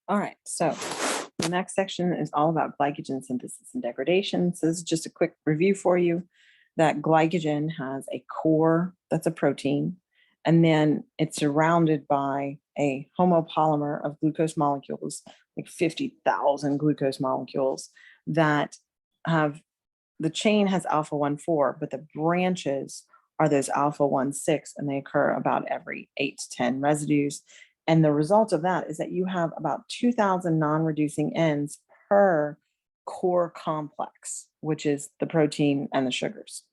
All right, so the next section is all about glycogen synthesis and degradation. So this is just a quick review for you that glycogen has a core that's a protein, and then it's surrounded by a homopolymer of glucose molecules, like 50,000 glucose molecules that have, the chain has alpha 1, 4, but the branches are those alpha 1, 6, and they occur about every 8 to 10 residues. And the result of that is that you have about 2,000 non-reducing ends per core complex, which is the protein and the sugars.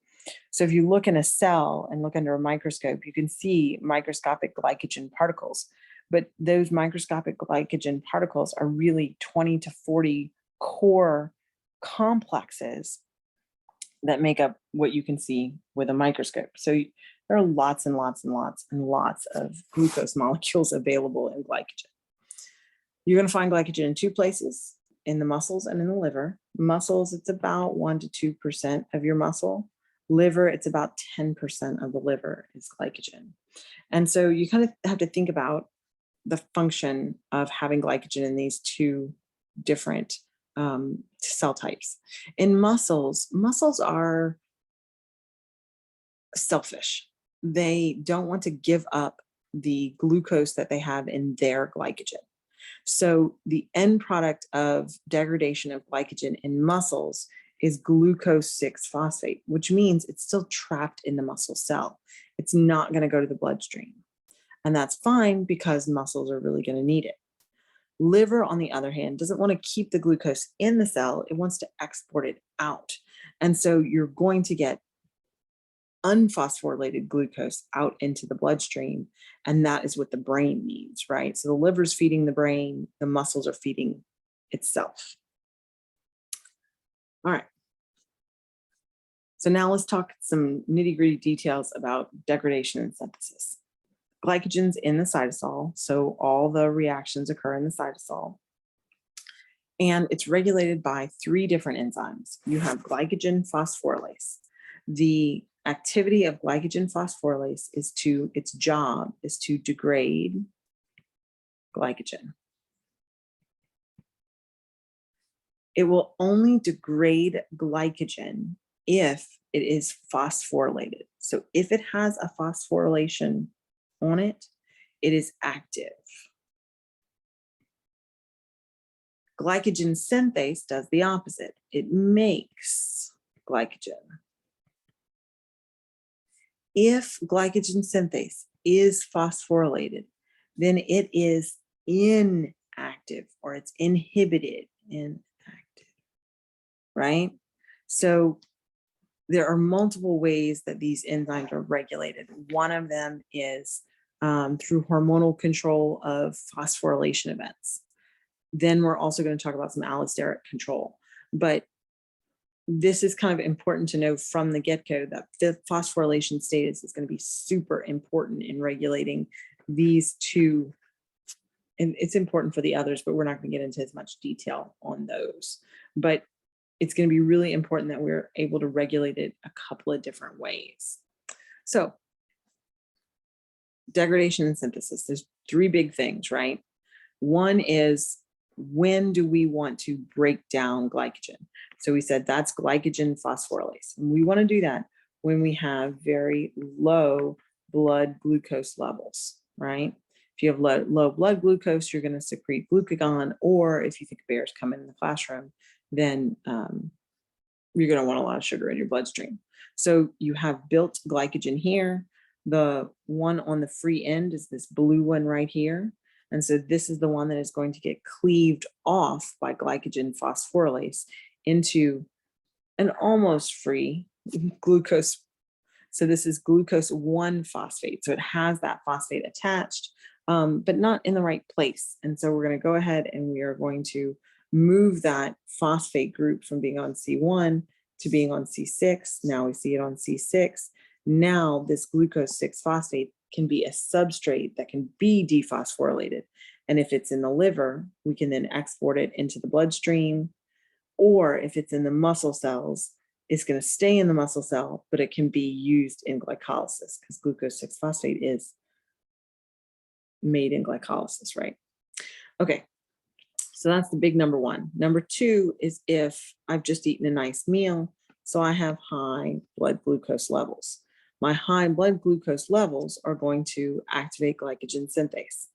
So if you look in a cell and look under a microscope, you can see microscopic glycogen particles, but those microscopic glycogen particles are really 20 to 40 core complexes that make up what you can see with a microscope. So there are lots and lots and lots and lots of glucose molecules available in glycogen. You're going to find glycogen in two places, in the muscles and in the liver. Muscles, it's about 1 to 2% of your muscle. Liver, it's about 10% of the liver is glycogen. And so you kind of have to think about the function of having glycogen in these two different cell types. In muscles, muscles are selfish. They don't want to give up the glucose that they have in their glycogen. So the end product of degradation of glycogen in muscles is glucose 6-phosphate, which means it's still trapped in the muscle cell. It's not going to go to the bloodstream. And that's fine because muscles are really going to need it. Liver, on the other hand, doesn't want to keep the glucose in the cell. It wants to export it out. And so you're going to get unphosphorylated glucose out into the bloodstream. And that is what the brain needs, right? So the liver's feeding the brain, the muscles are feeding itself. All right. So now let's talk some nitty-gritty details about degradation and synthesis. Glycogen's in the cytosol, so all the reactions occur in the cytosol. And it's regulated by 3 different enzymes. You have glycogen phosphorylase. The activity of glycogen phosphorylase is its job is to degrade glycogen. It will only degrade glycogen if it is phosphorylated. So if it has a phosphorylation on it, it is active. Glycogen synthase does the opposite. It makes glycogen. If glycogen synthase is phosphorylated, then it is inactive, or it's inhibited, inactive, right? So there are multiple ways that these enzymes are regulated. One of them is through hormonal control of phosphorylation events. Then we're also going to talk about some allosteric control. But this is kind of important to know from the get-go that the phosphorylation status is going to be super important in regulating these two. And it's important for the others, but we're not going to get into as much detail on those. But it's going to be really important that we're able to regulate it a couple of different ways. So degradation and synthesis, there's 3 big things, right? One is, when do we want to break down glycogen? So we said that's glycogen phosphorylase. And we want to do that when we have very low blood glucose levels, right? If you have low blood glucose, you're going to secrete glucagon, or if you think bears come in the classroom, then you're going to want a lot of sugar in your bloodstream. So you have built glycogen here. The one on the free end is this blue one right here. And so this is the one that is going to get cleaved off by glycogen phosphorylase into an almost free glucose. So this is glucose 1-phosphate. So it has that phosphate attached, but not in the right place. And so we're going to go ahead and we are going to move that phosphate group from being on C1 to being on C6. Now we see it on C6. Now this glucose 6-phosphate can be a substrate that can be dephosphorylated. And if it's in the liver, we can then export it into the bloodstream. Or if it's in the muscle cells, it's going to stay in the muscle cell, but it can be used in glycolysis because glucose 6-phosphate is made in glycolysis, right? Okay, So that's the big number one. Number two is if I've just eaten a nice meal, so I have high blood glucose levels. My high blood glucose levels are going to activate glycogen synthase.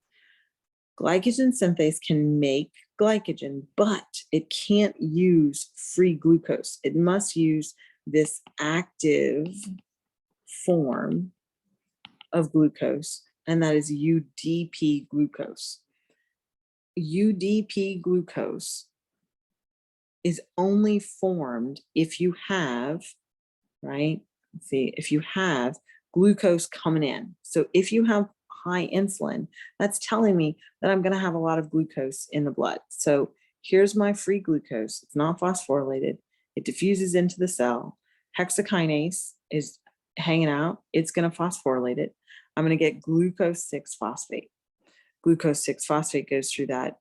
Glycogen synthase can make glycogen, but it can't use free glucose. It must use this active form of glucose, and that is UDP glucose. UDP glucose is only formed if you have, right? Let's see, if you have glucose coming in. So if you have high insulin, that's telling me that I'm going to have a lot of glucose in the blood. So here's my free glucose. It's not phosphorylated. It diffuses into the cell. Hexokinase is hanging out. It's going to phosphorylate it. I'm going to get glucose 6-phosphate. Glucose 6-phosphate goes through that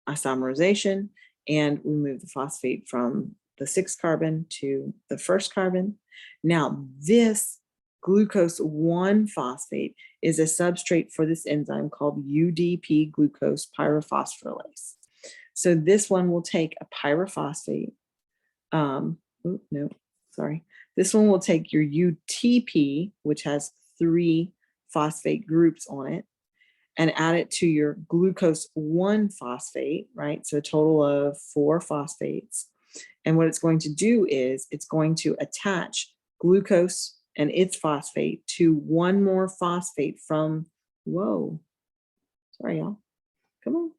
isomerization, and we move the phosphate from the 6th carbon to the 1st carbon. Now, this glucose 1-phosphate is a substrate for this enzyme called UDP glucose pyrophosphorylase. So this one will take a pyrophosphate. This one will take your UTP, which has 3 phosphate groups on it, and add it to your glucose 1-phosphate, right? So a total of 4 phosphates. And what it's going to do is it's going to attach glucose and its phosphate to one more phosphate from, sorry y'all, come on.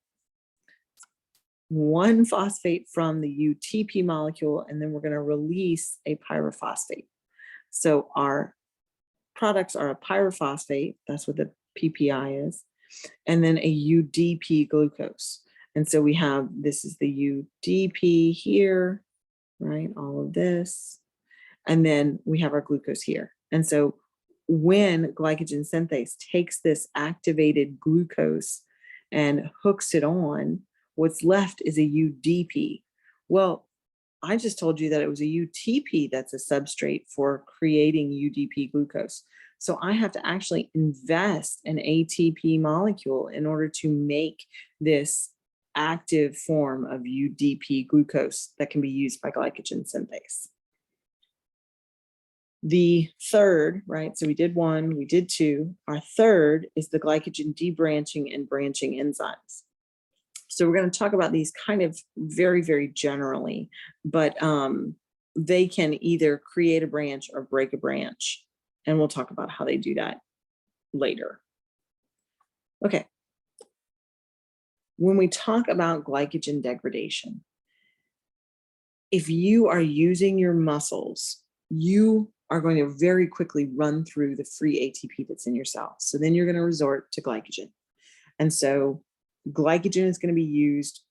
1 phosphate from the UTP molecule, and then we're going to release a pyrophosphate. So our products are a pyrophosphate, that's what the PPI is, and then a UDP glucose. And so we have, this is the UDP here, right? All of this. And then we have our glucose here. And so when glycogen synthase takes this activated glucose and hooks it on, what's left is a UDP. Well, I just told you that it was a UTP that's a substrate for creating UDP glucose. So I have to actually invest an ATP molecule in order to make this active form of UDP glucose that can be used by glycogen synthase. The third, right, so we did 1, we did 2. Our third is the glycogen debranching and branching enzymes. So we're going to talk about these kind of very, very generally, but they can either create a branch or break a branch. And we'll talk about how they do that later. Okay. When we talk about glycogen degradation, if you are using your muscles, you are going to very quickly run through the free ATP that's in your cells. So then you're going to resort to glycogen. And so glycogen is going to be used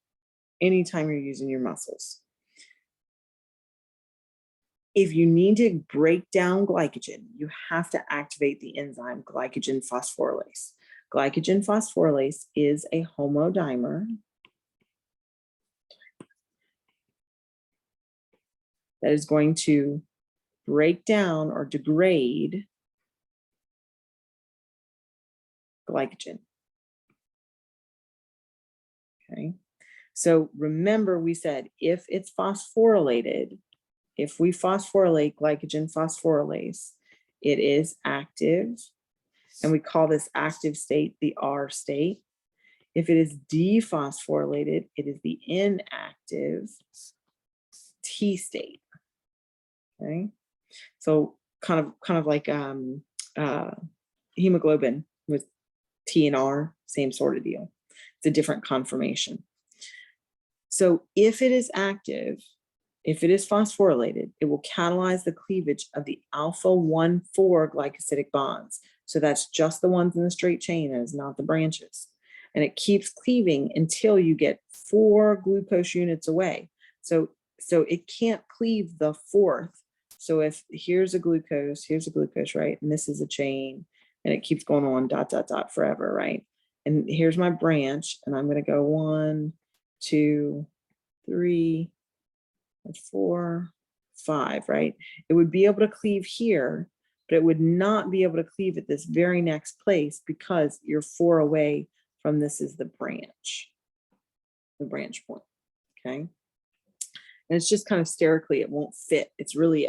anytime you're using your muscles. If you need to break down glycogen, you have to activate the enzyme glycogen phosphorylase. Glycogen phosphorylase is a homodimer that is going to break down or degrade glycogen. Okay, so remember we said if it's phosphorylated, if we phosphorylate glycogen phosphorylase, it is active, and we call this active state the R state. If it is dephosphorylated, it is the inactive T state. Okay, so kind of like hemoglobin with T and R, same sort of deal. It's a different conformation. So if it is active, if it is phosphorylated, it will catalyze the cleavage of the alpha-1,4 glycosidic bonds. So that's just the ones in the straight chain, and it's not the branches. And it keeps cleaving until you get 4 glucose units away. So it can't cleave the 4th. So if here's a glucose, right? And this is a chain, and it keeps going on ... forever, right? And here's my branch, and I'm going to go 1, 2, 3, 4, 5, right? It would be able to cleave here, but it would not be able to cleave at this very next place because you're 4 away from this is the branch. the branch point, okay? And it's just kind of sterically, it won't fit. It's really,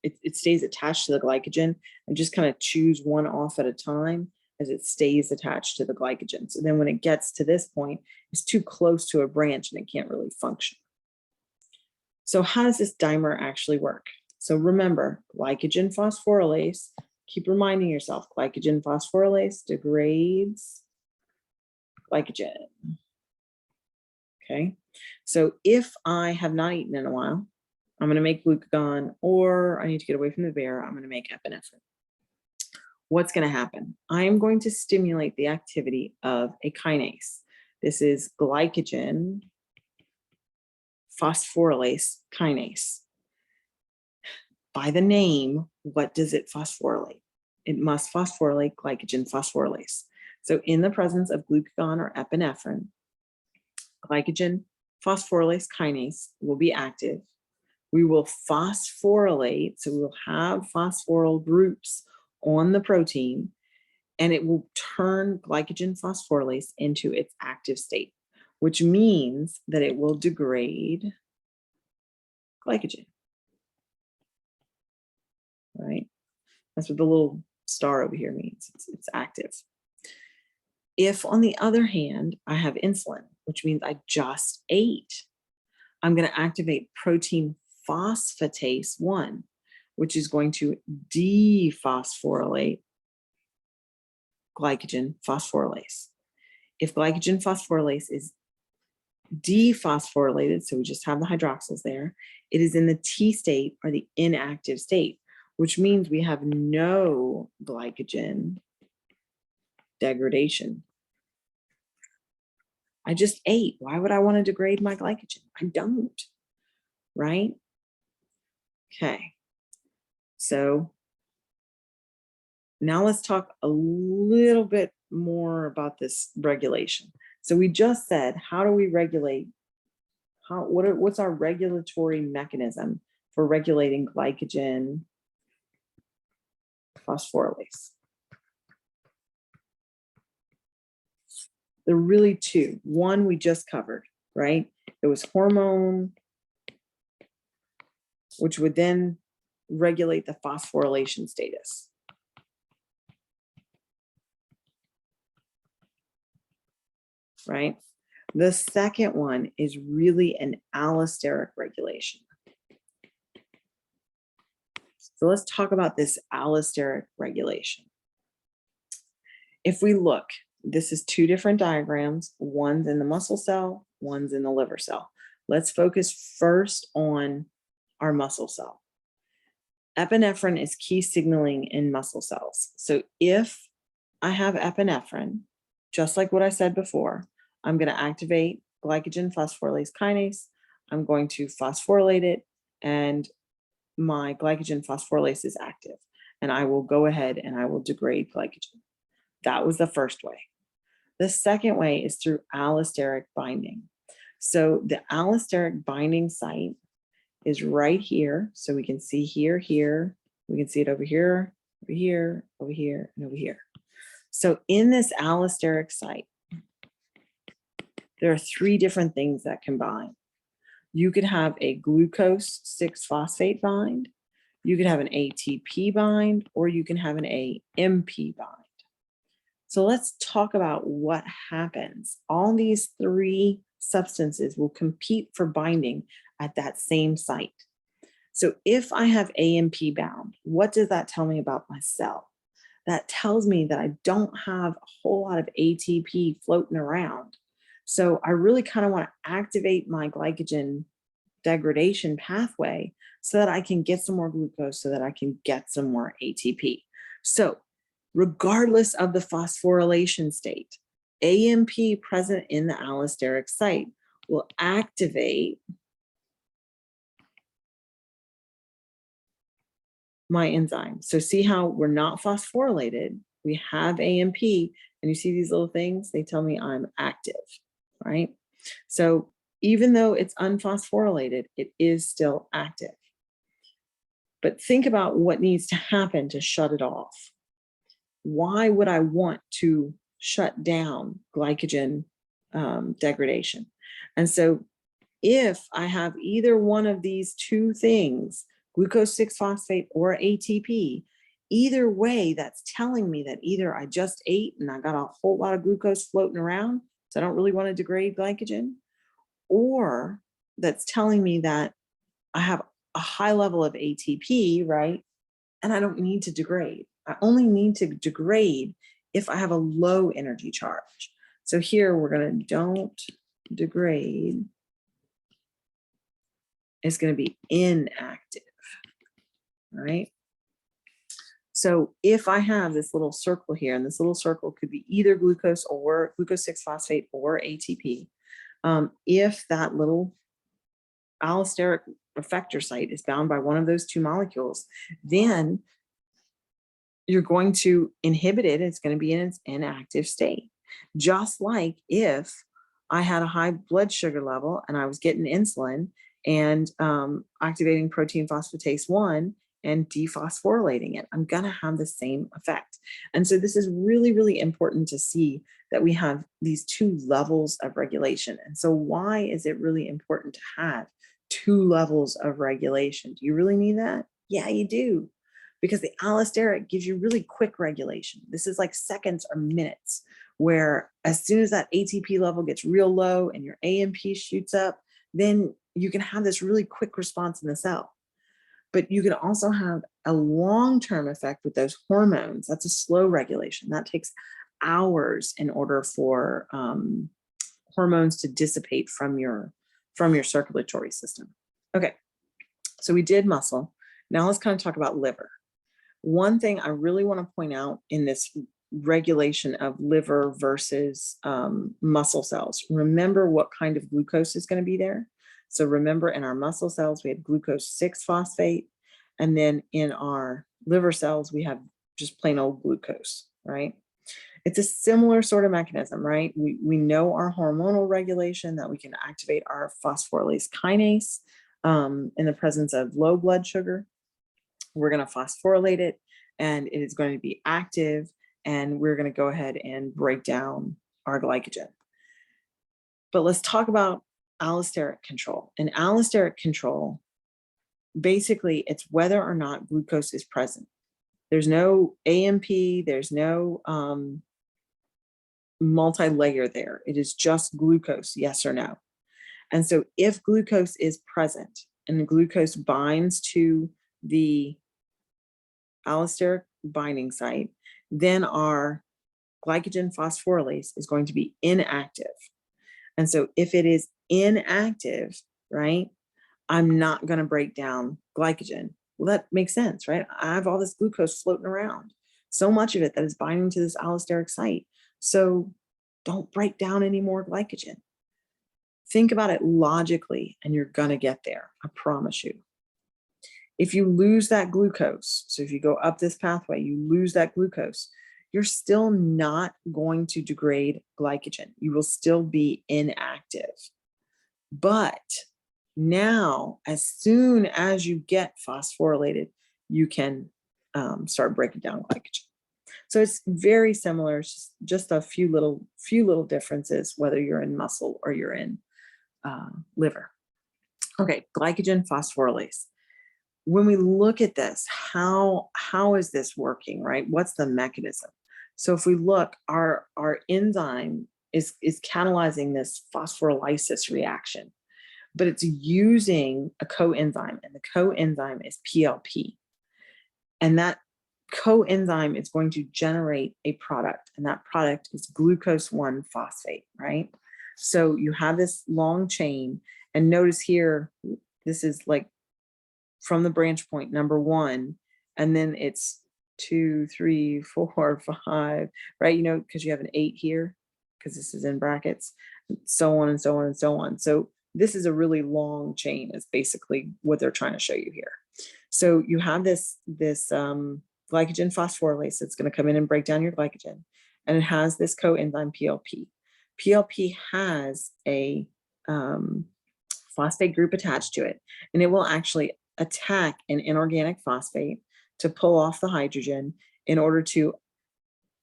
it stays attached to the glycogen, and just kind of choose one off at a time as it stays attached to the glycogen. So then when it gets to this point, it's too close to a branch and it can't really function. So how does this dimer actually work? So remember, glycogen phosphorylase, keep reminding yourself, glycogen phosphorylase degrades glycogen. Okay, so if I have not eaten in a while, I'm going to make glucagon, or I need to get away from the bear, I'm going to make epinephrine. What's going to happen? I am going to stimulate the activity of a kinase. This is glycogen phosphorylase kinase. By the name, what does it phosphorylate? It must phosphorylate glycogen phosphorylase. So in the presence of glucagon or epinephrine, glycogen phosphorylase kinase will be active. We will phosphorylate, so we will have phosphoryl groups on the protein, and it will turn glycogen phosphorylase into its active state, which means that it will degrade glycogen. Right? That's what the little star over here means. It's active. If, on the other hand, I have insulin, which means I just ate, I'm going to activate protein phosphatase 1, which is going to dephosphorylate glycogen phosphorylase. If glycogen phosphorylase is dephosphorylated, so we just have the hydroxyls there, it is in the T state, or the inactive state, which means we have no glycogen degradation. I just ate. Why would I want to degrade my glycogen? I don't, right? Okay. So now let's talk a little bit more about this regulation. So we just said, how do we regulate? What's our regulatory mechanism for regulating glycogen phosphorylase? There are really two. One we just covered, right? It was hormone, which would then regulate the phosphorylation status. Right? The second one is really an allosteric regulation. So let's talk about this allosteric regulation. If we look, this is two different diagrams. One's in the muscle cell, one's in the liver cell. Let's focus first on our muscle cell. Epinephrine is key signaling in muscle cells. So if I have epinephrine, just like what I said before, I'm going to activate glycogen phosphorylase kinase. I'm going to phosphorylate it, and my glycogen phosphorylase is active. And I will go ahead and I will degrade glycogen. That was the first way. The second way is through allosteric binding. So the allosteric binding site is right here. So we can see here, here. We can see it over here, over here, over here, and over here. So in this allosteric site, there are three different things that combine. You could have a glucose 6-phosphate bind, you could have an ATP bind, or you can have an AMP bind. So let's talk about what happens. All these three substances will compete for binding at that same site. So if I have AMP bound, what does that tell me about my cell? That tells me that I don't have a whole lot of ATP floating around. So I really kind of want to activate my glycogen degradation pathway so that I can get some more glucose, so that I can get some more ATP. So regardless of the phosphorylation state, AMP present in the allosteric site will activate my enzyme. So see how we're not phosphorylated, we have AMP, and you see these little things, they tell me I'm active, right? So even though it's unphosphorylated, it is still active. But think about what needs to happen to shut it off. Why would I want to shut down glycogen degradation. And so if I have either one of these two things, glucose 6-phosphate or ATP, either way, that's telling me that either I just ate and I got a whole lot of glucose floating around, so I don't really want to degrade glycogen, or that's telling me that I have a high level of ATP, right? And I don't need to degrade. I only need to degrade if I have a low energy charge. So here we're going to don't degrade. It's going to be inactive, right? So if I have this little circle here, and this little circle could be either glucose or glucose 6-phosphate or ATP, if that little allosteric effector site is bound by one of those two molecules, then you're going to inhibit it. It's going to be in its inactive state. Just like if I had a high blood sugar level and I was getting insulin and activating protein phosphatase 1 and dephosphorylating it, I'm going to have the same effect. And so this is really, really important to see that we have these two levels of regulation. And so why is it really important to have two levels of regulation? Do you really need that? Yeah, you do. Because the allosteric gives you really quick regulation. This is like seconds or minutes, where as soon as that ATP level gets real low and your AMP shoots up, then you can have this really quick response in the cell. But you can also have a long-term effect with those hormones. That's a slow regulation. That takes hours in order for hormones to dissipate from your circulatory system. Okay, so we did muscle. Now let's kind of talk about liver. One thing I really want to point out in this regulation of liver versus muscle cells, remember what kind of glucose is going to be there. So remember, in our muscle cells, we had glucose 6-phosphate, and then in our liver cells, we have just plain old glucose, right? It's a similar sort of mechanism, right? We know our hormonal regulation, that we can activate our phosphorylase kinase in the presence of low blood sugar. We're going to phosphorylate it, and it is going to be active, and we're going to go ahead and break down our glycogen. But let's talk about allosteric control. And allosteric control, basically, it's whether or not glucose is present. There's no AMP, there's no multi-layer there. It is just glucose, yes or no. And so if glucose is present and glucose binds to the allosteric binding site, then our glycogen phosphorylase is going to be inactive. And so if it is inactive, right, I'm not going to break down glycogen. Well, that makes sense, right? I have all this glucose floating around, so much of it that is binding to this allosteric site. So don't break down any more glycogen. Think about it logically, and you're going to get there. I promise you. If you lose that glucose, so if you go up this pathway, you lose that glucose, you're still not going to degrade glycogen. You will still be inactive. But now, as soon as you get phosphorylated, you can start breaking down glycogen. So it's very similar, it's just a few little differences, whether you're in muscle or you're in liver. Okay, glycogen phosphorylase. When we look at this, how is this working, right? What's the mechanism? So if we look, our enzyme is catalyzing this phosphorylysis reaction, but it's using a coenzyme, and the coenzyme is PLP. And that coenzyme is going to generate a product, and that product is glucose 1-phosphate, right? So you have this long chain, and notice here, this is like from the branch point number 1, and then it's 2, 3, 4, 5, right? You know, because you have an 8 here, because this is in brackets, so on and so on and so on. So this is a really long chain, is basically what they're trying to show you here. So you have this glycogen phosphorylase that's going to come in and break down your glycogen, and it has this coenzyme PLP. PLP has a phosphate group attached to it, and it will actually attack an inorganic phosphate to pull off the hydrogen in order to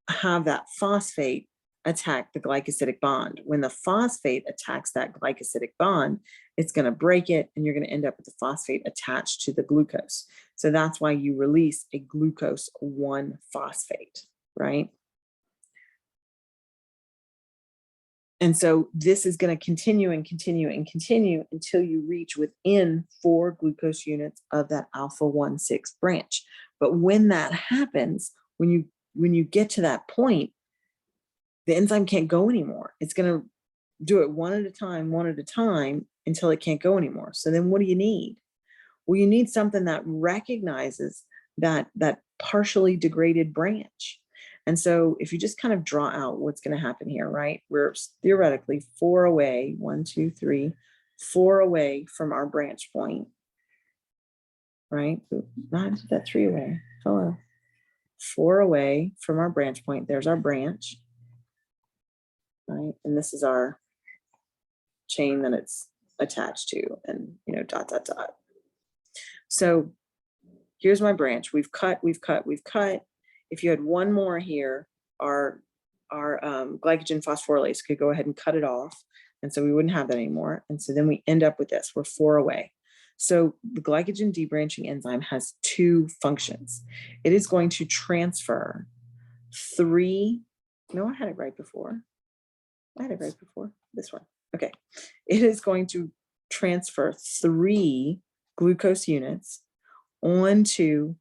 have that phosphate attack the glycosidic bond. When the phosphate attacks that glycosidic bond, it's going to break it, and you're going to end up with the phosphate attached to the glucose. So that's why you release a glucose 1-phosphate, right? And so this is going to continue and continue and continue until you reach within 4 glucose units of that alpha 1,6 branch. But when that happens, when you get to that point, the enzyme can't go anymore. It's going to do it one at a time until it can't go anymore. So then what do you need? Well, you need something that recognizes that partially degraded branch. And so if you just kind of draw out what's going to happen here, right? We're theoretically 4 away, 1, 2, 3, 4 away from our branch point, right? Not that 3 away. Hello. 4 away from our branch point. There's our branch, right? And this is our chain that it's attached to, and dot, dot, dot. So here's my branch. We've cut. If you had one more here, our glycogen phosphorylase could go ahead and cut it off. And so we wouldn't have that anymore. And so then we end up with this. We're 4 away. So the glycogen debranching enzyme has 2 functions. It is going to transfer 3. No, I had it right before. This one. Okay. It is going to transfer 3 glucose units onto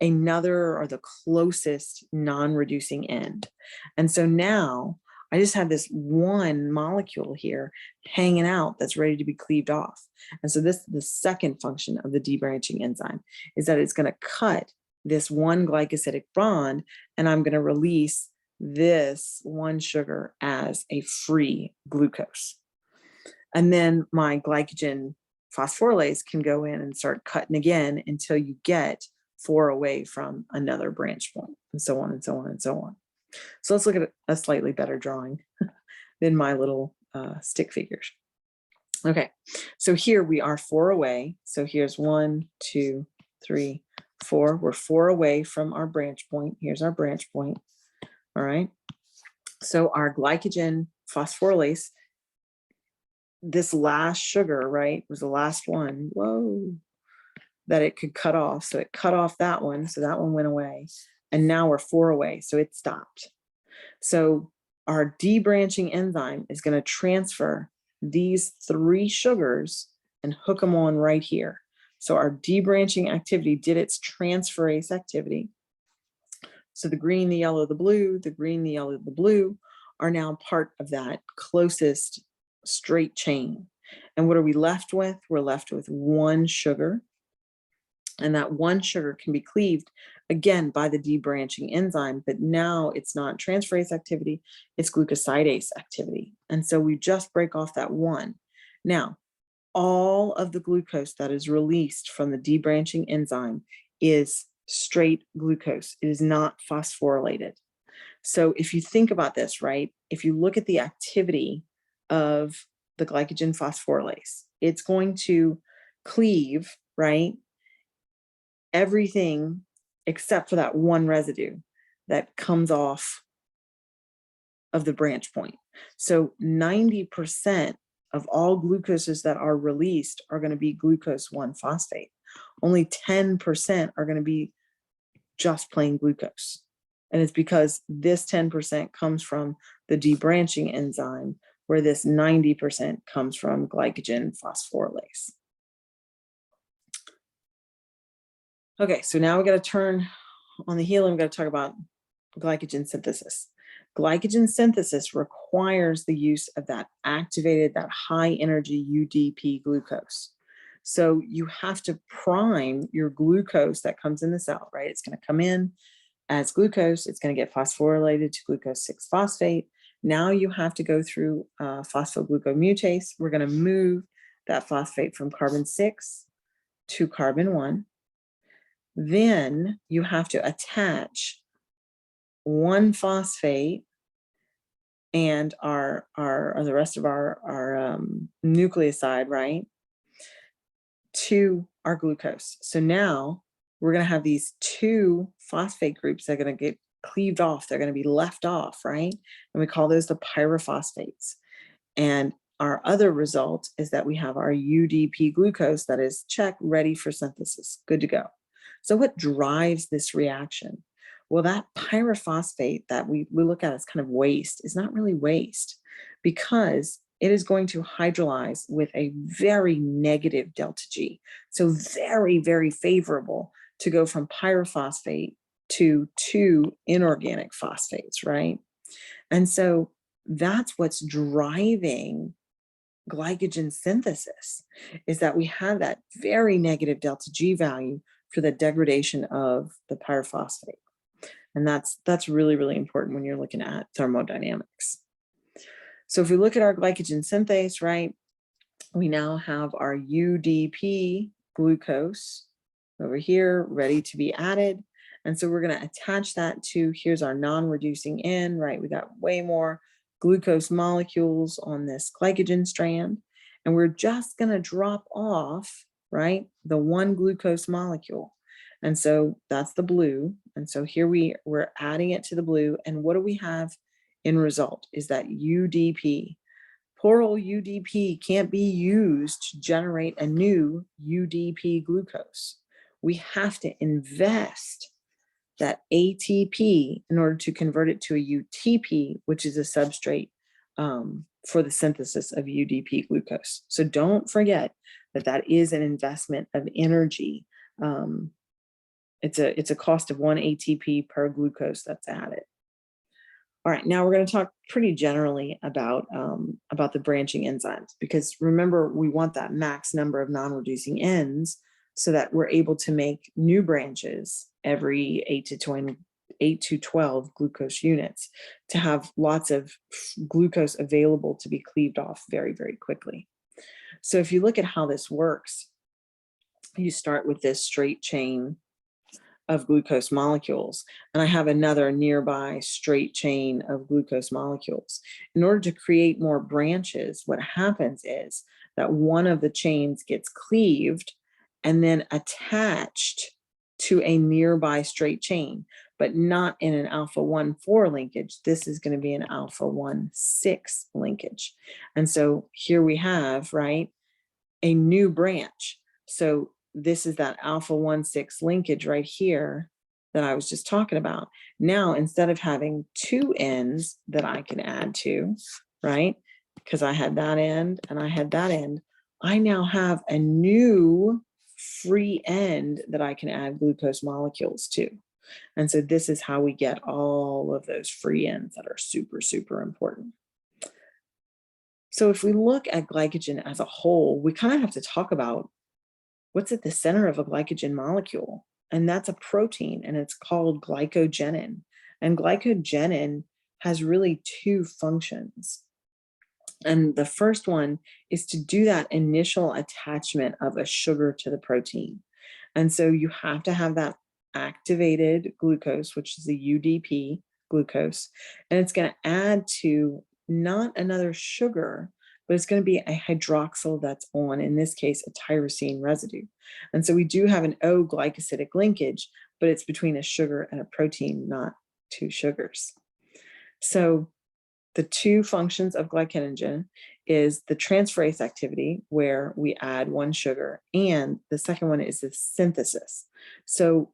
another or the closest non-reducing end. And so now I just have this one molecule here hanging out that's ready to be cleaved off. And so this is the second function of the debranching enzyme, is that it's going to cut this one glycosidic bond, and I'm going to release this one sugar as a free glucose. And then my glycogen phosphorylase can go in and start cutting again until you get 4 away from another branch point, and so on and so on and so on. So let's look at a slightly better drawing than my little stick figures. Okay, so here we are 4 away. So here's 1, 2, 3, 4. We're 4 away from our branch point. Here's our branch point. All right. So our glycogen phosphorylase, this last sugar, right, was the last one. Whoa. That it could cut off. So it cut off that one. So that one went away. And now we're 4 away. So it stopped. So our debranching enzyme is going to transfer these 3 sugars and hook them on right here. So our debranching activity did its transferase activity. So the green, the yellow, the blue, the green, the yellow, the blue are now part of that closest straight chain. And what are we left with? We're left with 1 sugar. And that 1 sugar can be cleaved again by the debranching enzyme, but now it's not transferase activity, it's glucosidase activity. And so we just break off that 1. Now, all of the glucose that is released from the debranching enzyme is straight glucose. It is not phosphorylated. So if you think about this, right, if you look at the activity of the glycogen phosphorylase, it's going to cleave, right, everything except for that 1 residue that comes off of the branch point. So 90% of all glucoses that are released are going to be glucose 1-phosphate. Only 10% are going to be just plain glucose. And it's because this 10% comes from the debranching enzyme, where this 90% comes from glycogen phosphorylase. Okay, so now we got to turn on the heel and we've got to talk about glycogen synthesis. Glycogen synthesis requires the use of that activated, that high energy UDP glucose. So you have to prime your glucose that comes in the cell, right? It's going to come in as glucose. It's going to get phosphorylated to glucose 6-phosphate. Now you have to go through phosphoglucomutase. We're going to move that phosphate from carbon 6 to carbon 1. Then you have to attach 1-phosphate and the rest of our nucleoside, right, to our glucose. So now we're going to have these 2 phosphate groups that are going to get cleaved off. They're going to be left off, right? And we call those the pyrophosphates. And our other result is that we have our UDP glucose that is check, ready for synthesis, good to go. So what drives this reaction? Well, that pyrophosphate that we look at as kind of waste is not really waste, because it is going to hydrolyze with a very negative delta G. So very, very favorable to go from pyrophosphate to two inorganic phosphates, right? And so that's what's driving glycogen synthesis, is that we have that very negative delta G value for the degradation of the pyrophosphate. And that's really, really important when you're looking at thermodynamics. So if we look at our glycogen synthase, right, we now have our UDP glucose over here ready to be added. And so we're going to attach that to, here's our non-reducing end, right? We got way more glucose molecules on this glycogen strand. And we're just going to drop off, right, the one glucose molecule. And so that's the blue. And so here we're adding it to the blue. And what do we have in result is that UDP. Poor old UDP can't be used to generate a new UDP glucose. We have to invest that ATP in order to convert it to a UTP, which is a substrate for the synthesis of UDP glucose. So don't forget that that is an investment of energy. It's a cost of 1 ATP per glucose that's added. All right, now we're going to talk pretty generally about the branching enzymes, because remember, we want that max number of non-reducing ends so that we're able to make new branches every 8 to 12 glucose units to have lots of glucose available to be cleaved off very, very quickly. So if you look at how this works, you start with this straight chain of glucose molecules, and I have another nearby straight chain of glucose molecules. In order to create more branches, what happens is that one of the chains gets cleaved and then attached to a nearby straight chain, but not in an alpha 1,4 linkage. This is going to be an alpha 1,6 linkage. And so here we have, right, a new branch. So this is that alpha 1,6 linkage right here that I was just talking about. Now, instead of having two ends that I can add to, right, because I had that end and I had that end, I now have a new free end that I can add glucose molecules to. And so this is how we get all of those free ends that are super, super important. So if we look at glycogen as a whole, we kind of have to talk about what's at the center of a glycogen molecule. And that's a protein, and it's called glycogenin. And glycogenin has really two functions. And the first one is to do that initial attachment of a sugar to the protein. And so you have to have that activated glucose, which is the UDP glucose, and it's going to add to not another sugar, but it's going to be a hydroxyl that's on, in this case, a tyrosine residue. And so we do have an O glycosidic linkage, but it's between a sugar and a protein, not two sugars. So the two functions of glycogen is the transferase activity, where we add one sugar, and the second one is the synthesis. So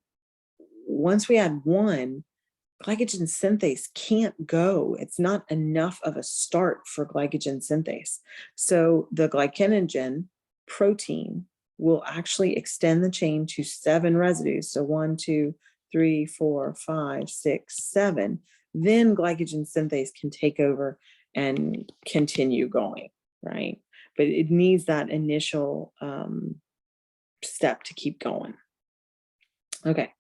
once we add one, glycogen synthase can't go. It's not enough of a start for glycogen synthase. So the glycogen protein will actually extend the chain to 7 residues. So 1, 2, 3, 4, 5, 6, 7. Then glycogen synthase can take over and continue going, right? But it needs that initial step to keep going. Okay.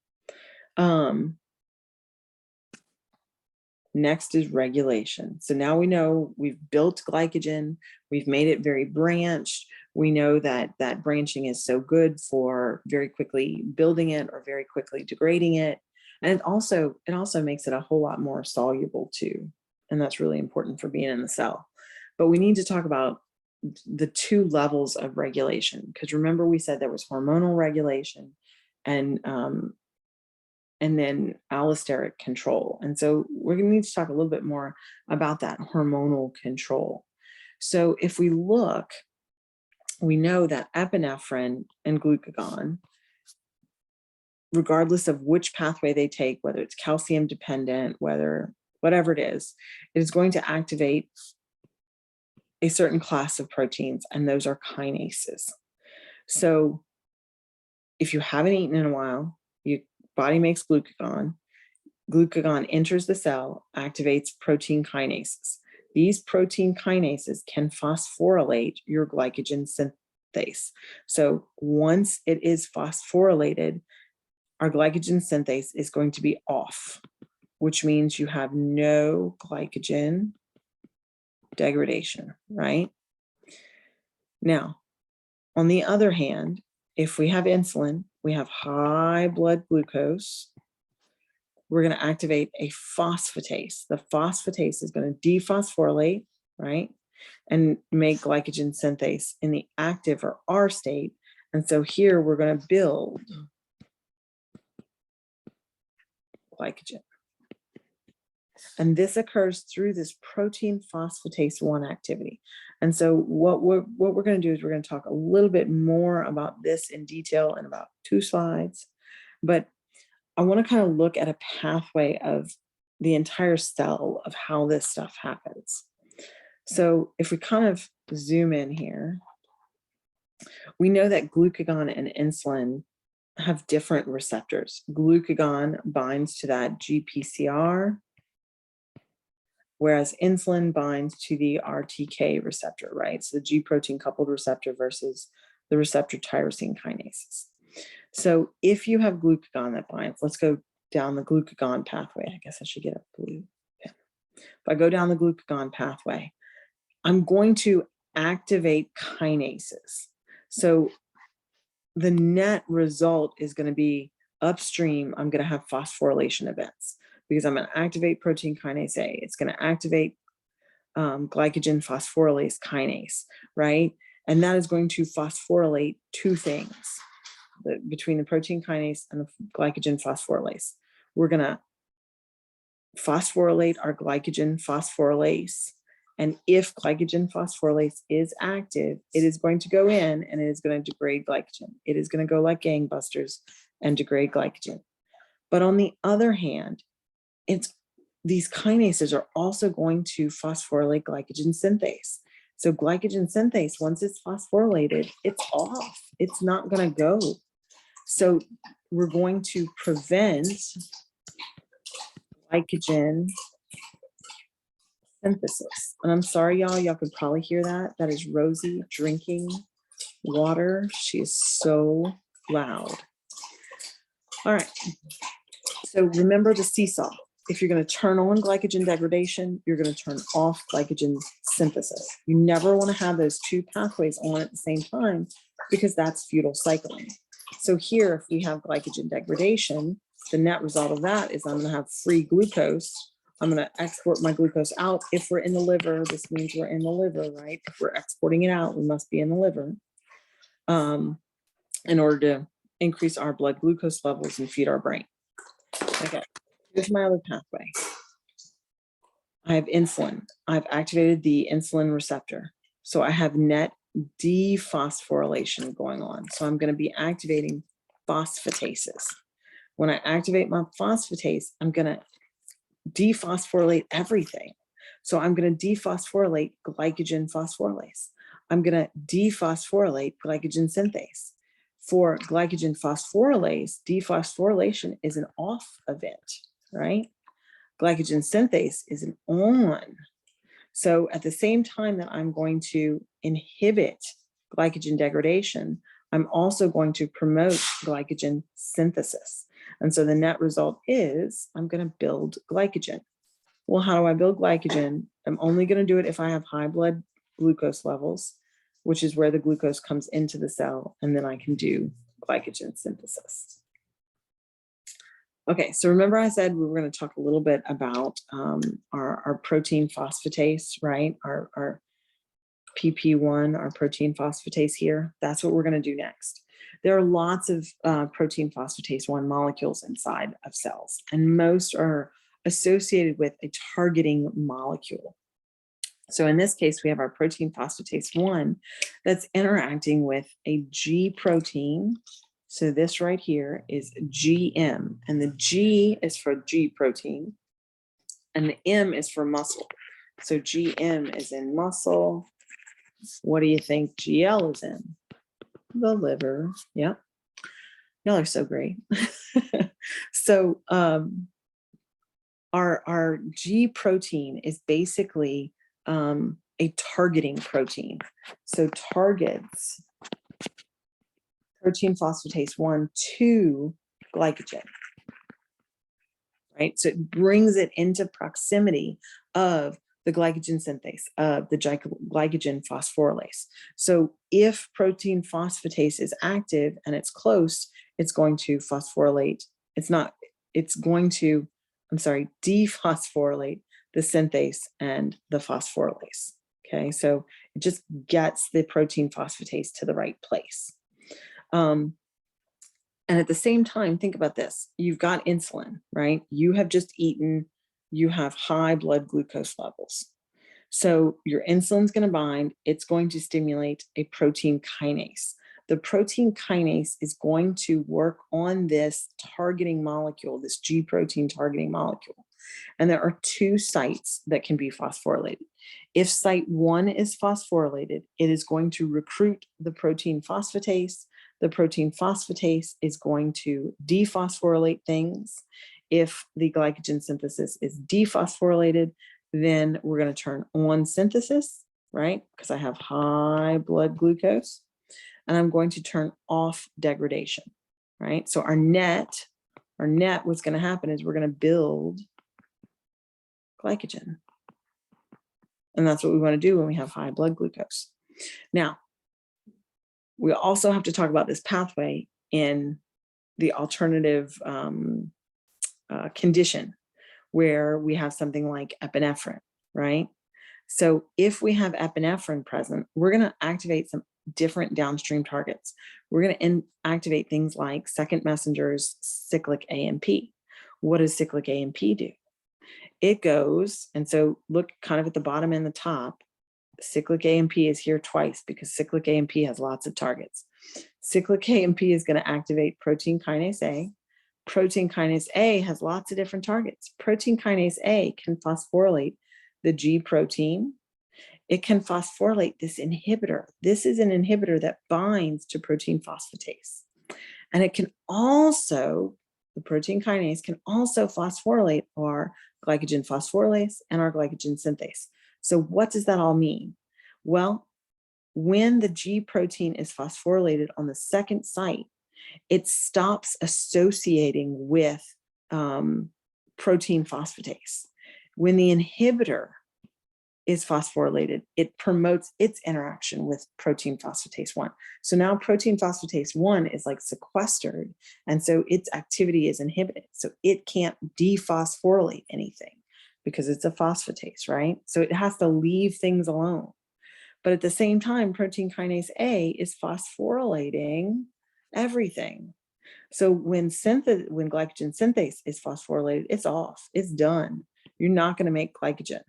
Next is regulation. So now we know we've built glycogen, we've made it very branched. We know that that branching is so good for very quickly building it or very quickly degrading it. And it also makes it a whole lot more soluble too. And that's really important for being in the cell. But we need to talk about the two levels of regulation, because remember we said there was hormonal regulation and and then allosteric control. And so we're going to need to talk a little bit more about that hormonal control. So if we look, we know that epinephrine and glucagon, regardless of which pathway they take, whether it's calcium dependent, whatever it is going to activate a certain class of proteins, and those are kinases. So if you haven't eaten in a while, your body makes glucagon. Glucagon enters the cell, activates protein kinases. These protein kinases can phosphorylate your glycogen synthase. So once it is phosphorylated, our glycogen synthase is going to be off, which means you have no glycogen degradation, right? Now, on the other hand, if we have insulin, we have high blood glucose, we're going to activate a phosphatase. The phosphatase is going to dephosphorylate, right, and make glycogen synthase in the active or R state. And so here we're going to build glycogen. And this occurs through this protein phosphatase 1 activity. And so what we're going to do is we're going to talk a little bit more about this in detail in about 2 slides. But I want to kind of look at a pathway of the entire cell of how this stuff happens. So if we kind of zoom in here, we know that glucagon and insulin have different receptors. Glucagon binds to that GPCR, whereas insulin binds to the RTK receptor, right? So the G protein coupled receptor versus the receptor tyrosine kinases. So if you have glucagon that binds, let's go down the glucagon pathway. I guess I should get a blue pen. If I go down the glucagon pathway, I'm going to activate kinases. So the net result is going to be upstream, I'm going to have phosphorylation events because I'm going to activate protein kinase A. It's going to activate glycogen phosphorylase kinase, right? And that is going to phosphorylate 2 things between the protein kinase and the glycogen phosphorylase. We're going to phosphorylate our glycogen phosphorylase. And if glycogen phosphorylase is active, it is going to go in and it is going to degrade glycogen. It is going to go like gangbusters and degrade glycogen. But on the other hand, these kinases are also going to phosphorylate glycogen synthase. So glycogen synthase, once it's phosphorylated, it's off. It's not going to go. So we're going to prevent glycogen synthesis. And I'm sorry, y'all could probably hear that. That is Rosie drinking water. She is so loud. All right. So remember the seesaw. If you're going to turn on glycogen degradation, you're going to turn off glycogen synthesis. You never want to have those 2 pathways on at the same time because that's futile cycling. So here, if we have glycogen degradation, the net result of that is I'm going to have free glucose. I'm going to export my glucose out. If we're in the liver, this means we're in the liver, right? If we're exporting it out, we must be in the liver in order to increase our blood glucose levels and feed our brain. Okay, here's my other pathway. I have insulin. I've activated the insulin receptor. So I have net dephosphorylation going on. So I'm going to be activating phosphatases. When I activate my phosphatase, I'm going to dephosphorylate everything. So I'm going to dephosphorylate glycogen phosphorylase. I'm going to dephosphorylate glycogen synthase. For glycogen phosphorylase, dephosphorylation is an off event, right? Glycogen synthase is an on. So at the same time that I'm going to inhibit glycogen degradation, I'm also going to promote glycogen synthesis. And so the net result is I'm going to build glycogen. Well, how do I build glycogen? I'm only going to do it if I have high blood glucose levels, which is where the glucose comes into the cell, and then I can do glycogen synthesis. Okay, so remember I said we were going to talk a little bit about our protein phosphatase, right? Our PP1, our protein phosphatase here. That's what we're going to do next. There are lots of protein phosphatase 1 molecules inside of cells, and most are associated with a targeting molecule. So in this case, we have our protein phosphatase 1 that's interacting with a G protein. So this right here is GM, and the G is for G protein, and the M is for muscle. So GM is in muscle. What do you think GL is in? The liver. Yeah. Y'all are so great. So our G protein is basically a targeting protein. So targets protein phosphatase 1 to glycogen, right? So it brings it into proximity of the glycogen synthase, of the glycogen phosphorylase. So if protein phosphatase is active and it's close, it's going to phosphorylate. It's going to, dephosphorylate the synthase and the phosphorylase. Okay, so it just gets the protein phosphatase to the right place. And at the same time, think about this. You've got insulin, right? You have just eaten, you have high blood glucose levels. So your insulin's going to bind, it's going to stimulate a protein kinase. The protein kinase is going to work on this targeting molecule, this G protein targeting molecule. And there are 2 sites that can be phosphorylated. If site 1 is phosphorylated, it is going to recruit the protein phosphatase. The protein phosphatase is going to dephosphorylate things. If the glycogen synthesis is dephosphorylated, then we're going to turn on synthesis, right? Because I have high blood glucose. And I'm going to turn off degradation, right? So our net, what's going to happen is we're going to build glycogen. And that's what we want to do when we have high blood glucose. Now, we also have to talk about this pathway in the alternative condition where we have something like epinephrine, right? So if we have epinephrine present, we're going to activate some different downstream targets. We're going to activate things like second messengers, cyclic AMP. What does cyclic AMP do? It goes, and so look kind of at the bottom and the top, cyclic AMP is here twice because cyclic AMP has lots of targets. Cyclic AMP is going to activate protein kinase A. Protein kinase A has lots of different targets. Protein kinase A can phosphorylate the G protein. It can phosphorylate this inhibitor. This is an inhibitor that binds to protein phosphatase. And it can also, the protein kinase can also phosphorylate our glycogen phosphorylase and our glycogen synthase. So what does that all mean? Well, when the G protein is phosphorylated on the second site, it stops associating with protein phosphatase. When the inhibitor is phosphorylated, it promotes its interaction with protein phosphatase 1. So now protein phosphatase 1 is like sequestered, and so its activity is inhibited. So it can't dephosphorylate anything because it's a phosphatase, right? So it has to leave things alone. But at the same time, protein kinase A is phosphorylating everything. So when glycogen synthase is phosphorylated, it's off, it's done. You're not going to make glycogen.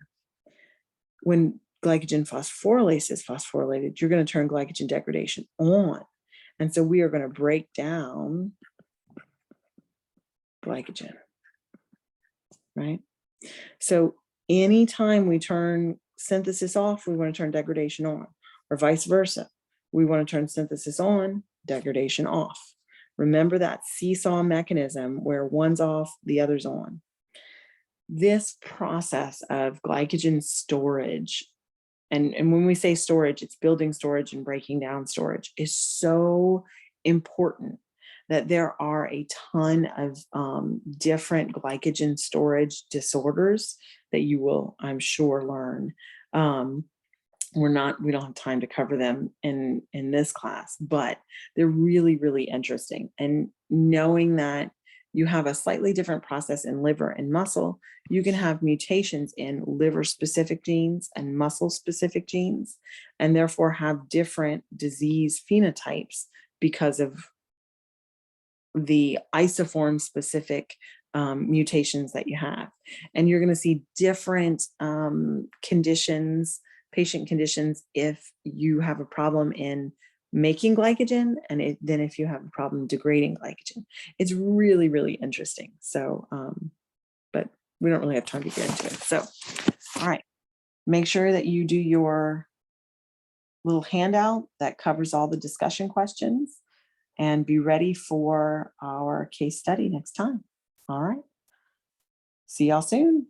When glycogen phosphorylase is phosphorylated, you're going to turn glycogen degradation on. And so we are going to break down glycogen, right? So anytime we turn synthesis off, we want to turn degradation on, or vice versa. We want to turn synthesis on, degradation off. Remember that seesaw mechanism where one's off, the other's on. This process of glycogen storage, and when we say storage, it's building storage and breaking down storage, is so important that there are a ton of different glycogen storage disorders that you will, I'm sure, learn. We don't have time to cover them in this class, but they're really, really interesting. And knowing that you have a slightly different process in liver and muscle, you can have mutations in liver-specific genes and muscle-specific genes, and therefore have different disease phenotypes because of the isoform specific mutations that you have. And you're going to see different conditions, patient conditions, if you have a problem in making glycogen and then if you have a problem degrading glycogen. It's really, really interesting. So, but we don't really have time to get into it. So, all right, make sure that you do your little handout that covers all the discussion questions and be ready for our case study next time. All right. See y'all soon.